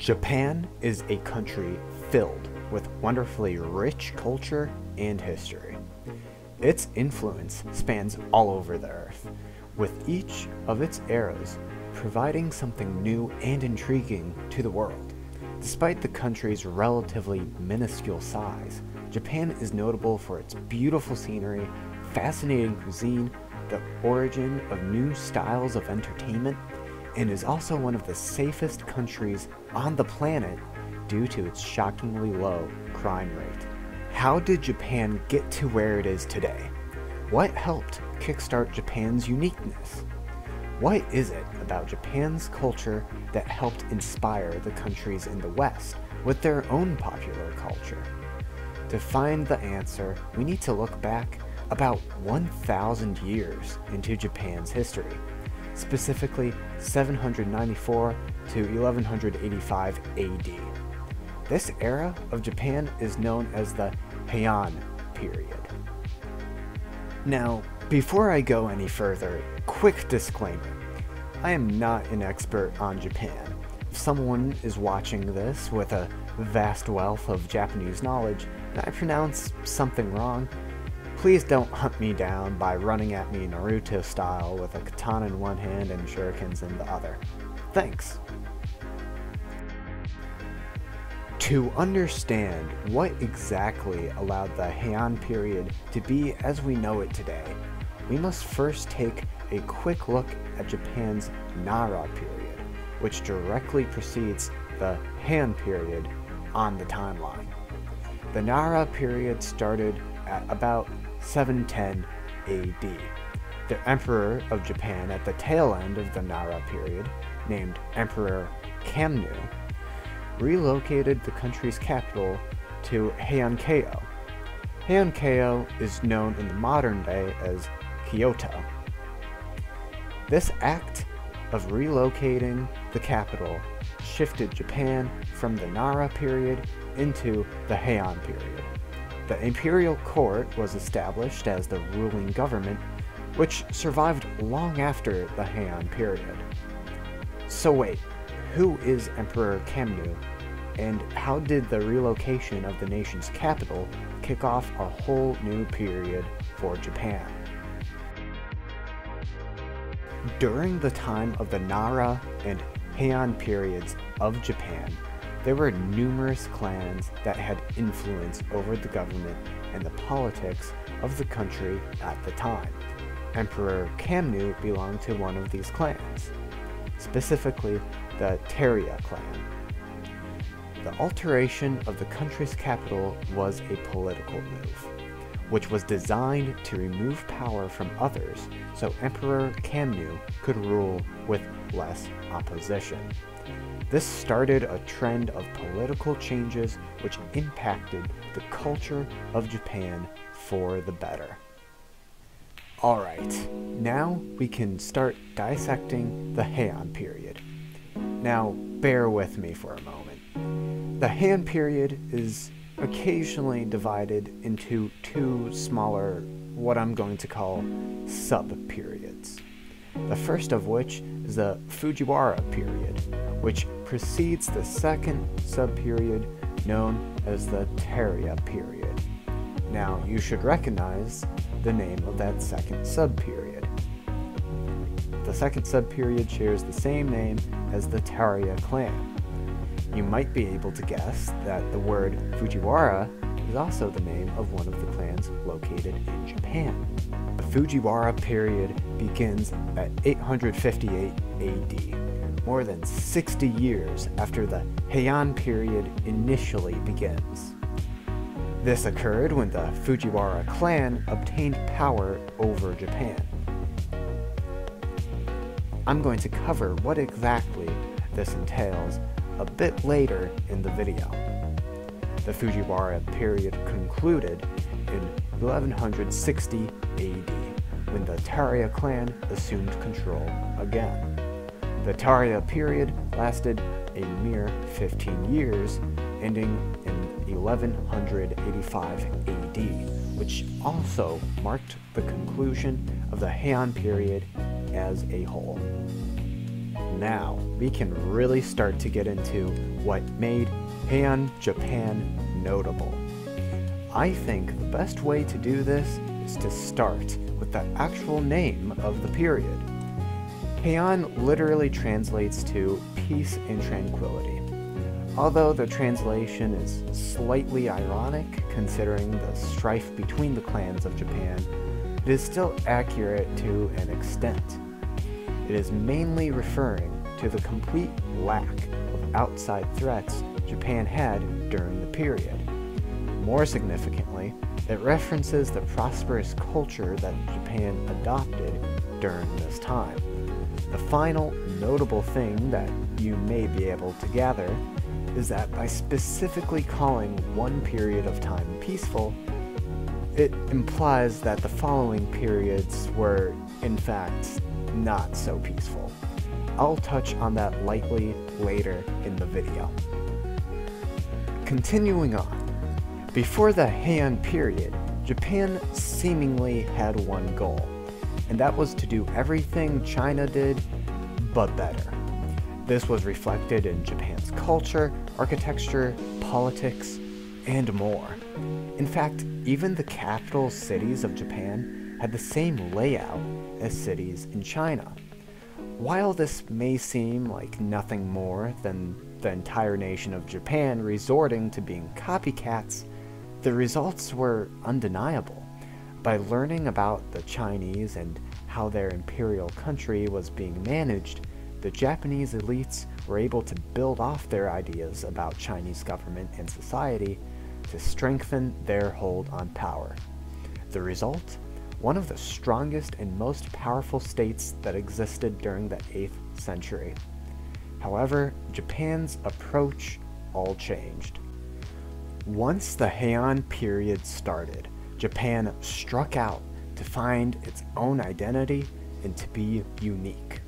Japan is a country filled with wonderfully rich culture and history. Its influence spans all over the earth, with each of its eras providing something new and intriguing to the world. Despite the country's relatively minuscule size, Japan is notable for its beautiful scenery, fascinating cuisine, the origin of new styles of entertainment, and is also one of the safest countries on the planet due to its shockingly low crime rate. How did Japan get to where it is today? What helped kickstart Japan's uniqueness? What is it about Japan's culture that helped inspire the countries in the West with their own popular culture? To find the answer, we need to look back about 1,000 years into Japan's history, specifically 794 to 1185 AD. This era of Japan is known as the Heian period. Now, before I go any further, quick disclaimer. I am not an expert on Japan. If someone is watching this with a vast wealth of Japanese knowledge and I pronounce something wrong, please don't hunt me down by running at me Naruto style with a katana in one hand and shurikens in the other. Thanks. To understand what exactly allowed the Heian period to be as we know it today, we must first take a quick look at Japan's Nara period, which directly precedes the Heian period on the timeline. The Nara period started at about 710 AD. The Emperor of Japan at the tail end of the Nara period, named Emperor Kamnu, relocated the country's capital to Heian-keio. Heian-keio is known in the modern day as Kyoto. This act of relocating the capital shifted Japan from the Nara period into the Heian period. The imperial court was established as the ruling government, which survived long after the Heian period. So wait, who is Emperor Kamnu, and how did the relocation of the nation's capital kick off a whole new period for Japan? During the time of the Nara and Heian periods of Japan, there were numerous clans that had influence over the government and the politics of the country at the time. Emperor Kamnu belonged to one of these clans, specifically the Teria clan. The alteration of the country's capital was a political move, which was designed to remove power from others so Emperor Kamnu could rule with less opposition. This started a trend of political changes which impacted the culture of Japan for the better. Alright, now we can start dissecting the Heian period. Now, bear with me for a moment. The Heian period is occasionally divided into two smaller, what I'm going to call sub-periods. The first of which is the Fujiwara period, which precedes the second sub-period known as the Teria period. Now, you should recognize the name of that second sub-period. The second sub-period shares the same name as the Teria clan. You might be able to guess that the word Fujiwara is also the name of one of the clans located in Japan. The Fujiwara period begins at 858 AD, more than 60 years after the Heian period initially begins. This occurred when the Fujiwara clan obtained power over Japan. I'm going to cover what exactly this entails a bit later in the video. The Fujiwara period concluded in 1160 AD, when the Teria clan assumed control again. The Teria period lasted a mere 15 years, ending in 1185 AD, which also marked the conclusion of the Heian period as a whole. Now, we can really start to get into what made Heian Japan notable. I think the best way to do this is to start with the actual name of the period. Heian literally translates to peace and tranquility, although the translation is slightly ironic considering the strife between the clans of Japan. It is still accurate to an extent. It is mainly referring to the complete lack of outside threats Japan had during the period. More significantly, it references the prosperous culture that Japan adopted during this time. The final notable thing that you may be able to gather is that by specifically calling one period of time peaceful, it implies that the following periods were, in fact, not so peaceful. I'll touch on that lightly later in the video. Continuing on, before the Heian period, Japan seemingly had one goal, and that was to do everything China did, but better. This was reflected in Japan's culture, architecture, politics, and more. In fact, even the capital cities of Japan had the same layout as cities in China. While this may seem like nothing more than the entire nation of Japan resorting to being copycats, the results were undeniable. By learning about the Chinese and how their imperial country was being managed, the Japanese elites were able to build off their ideas about Chinese government and society to strengthen their hold on power. The result? One of the strongest and most powerful states that existed during the 8th century. However, Japan's approach all changed. Once the Heian period started, Japan struck out to find its own identity and to be unique.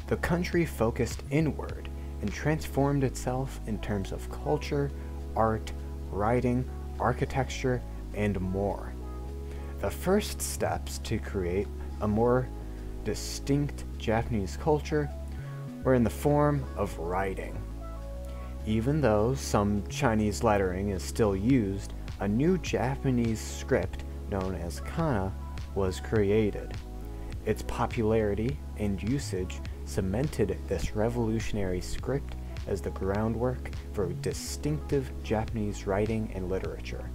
The country focused inward and transformed itself in terms of culture, art, writing, architecture, and more. The first steps to create a more distinct Japanese culture were in the form of writing. Even though some Chinese lettering is still used, a new Japanese script known as kana was created. Its popularity and usage cemented this revolutionary script as the groundwork for distinctive Japanese writing and literature.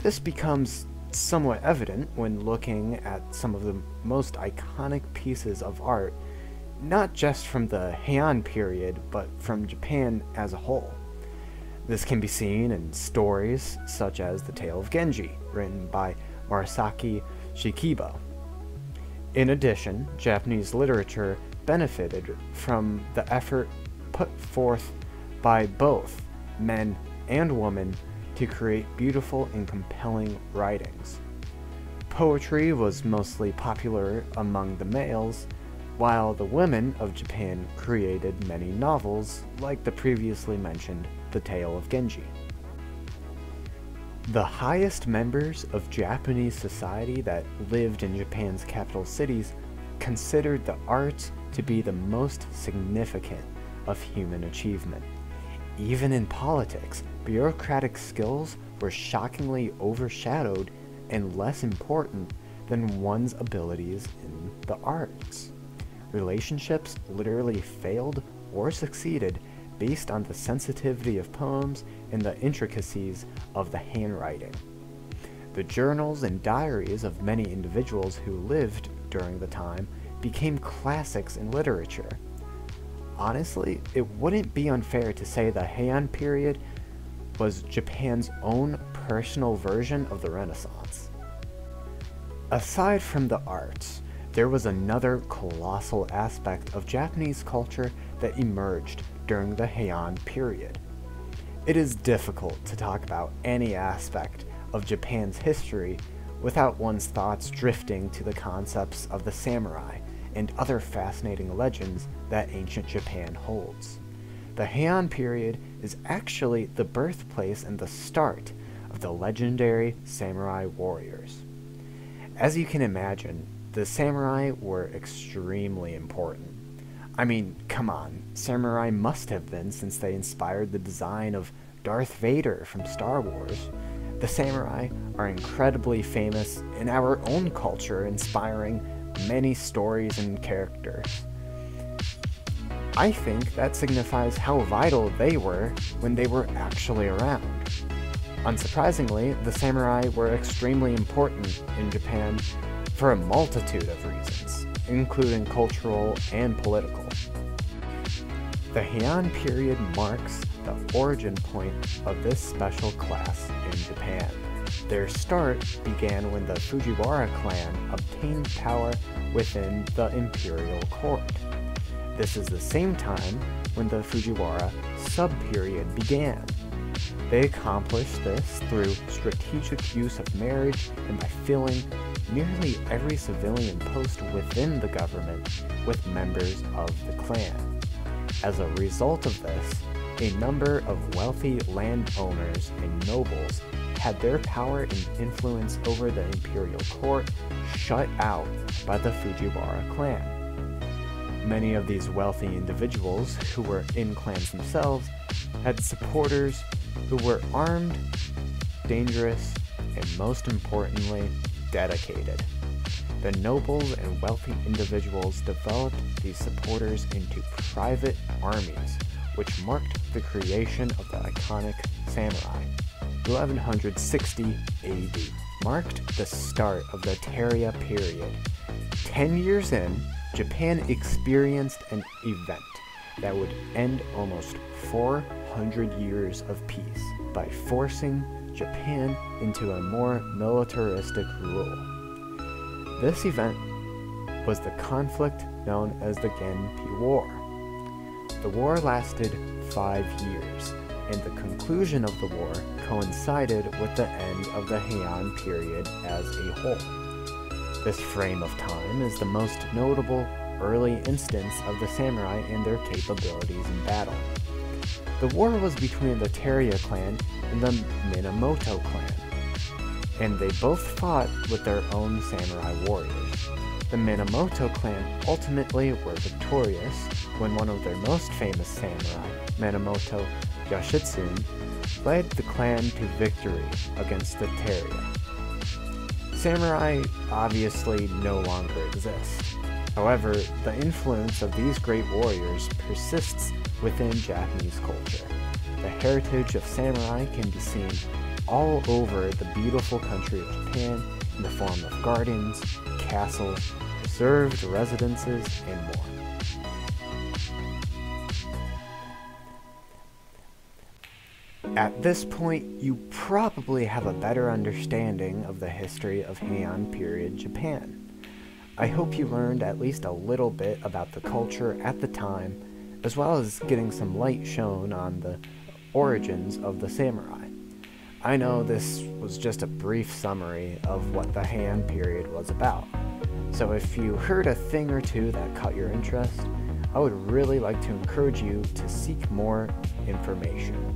This becomes somewhat evident when looking at some of the most iconic pieces of art, not just from the Heian period, but from Japan as a whole. This can be seen in stories such as The Tale of Genji, written by Murasaki Shikibu. In addition, Japanese literature benefited from the effort put forth by both men and women to create beautiful and compelling writings. Poetry was mostly popular among the males, while the women of Japan created many novels, like the previously mentioned The Tale of Genji. The highest members of Japanese society that lived in Japan's capital cities considered the arts to be the most significant of human achievement. Even in politics, bureaucratic skills were shockingly overshadowed and less important than one's abilities in the arts. Relationships literally failed or succeeded based on the sensitivity of poems and the intricacies of the handwriting. The journals and diaries of many individuals who lived during the time became classics in literature. Honestly, it wouldn't be unfair to say the Heian period was Japan's own personal version of the Renaissance. Aside from the arts, there was another colossal aspect of Japanese culture that emerged during the Heian period. It is difficult to talk about any aspect of Japan's history without one's thoughts drifting to the concepts of the samurai and other fascinating legends that ancient Japan holds. The Heian period is actually the birthplace and the start of the legendary samurai warriors. As you can imagine, the samurai were extremely important. I mean, come on, samurai must have been since they inspired the design of Darth Vader from Star Wars. The samurai are incredibly famous in our own culture, inspiring many stories and characters. I think that signifies how vital they were when they were actually around. Unsurprisingly, the samurai were extremely important in Japan for a multitude of reasons, including cultural and political. The Heian period marks the origin point of this special class in Japan. Their start began when the Fujiwara clan obtained power within the imperial court. This is the same time when the Fujiwara sub-period began. They accomplished this through strategic use of marriage and by filling nearly every civilian post within the government with members of the clan. As a result of this, a number of wealthy landowners and nobles had their power and influence over the imperial court shut out by the Fujiwara clan. Many of these wealthy individuals, who were in clans themselves, had supporters who were armed, dangerous, and most importantly, dedicated. The nobles and wealthy individuals developed these supporters into private armies, which marked the creation of the iconic samurai. 1160 AD marked the start of the Terria period. 10 years in, Japan experienced an event that would end almost 400 years of peace by forcing Japan into a more militaristic rule. This event was the conflict known as the Genpei War. The war lasted 5 years, and the conclusion of the war coincided with the end of the Heian period as a whole. This frame of time is the most notable early instance of the samurai and their capabilities in battle. The war was between the Terria clan and the Minamoto clan, and they both fought with their own samurai warriors. The Minamoto clan ultimately were victorious when one of their most famous samurai, Minamoto Yoshitsune, led the clan to victory against the Terria. Samurai obviously no longer exist. However, the influence of these great warriors persists within Japanese culture. The heritage of samurai can be seen all over the beautiful country of Japan in the form of gardens, castles, reserved residences, and more. At this point, you probably have a better understanding of the history of Heian period Japan. I hope you learned at least a little bit about the culture at the time, as well as getting some light shown on the origins of the samurai. I know this was just a brief summary of what the Heian period was about, so if you heard a thing or two that caught your interest, I would really like to encourage you to seek more information.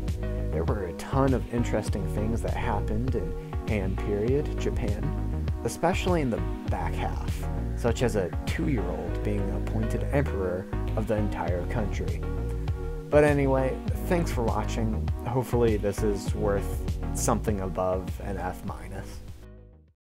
There were a ton of interesting things that happened in Heian period Japan, especially in the back half, such as a 2-year-old being appointed emperor of the entire country. But anyway, thanks for watching. Hopefully this is worth something above an F-.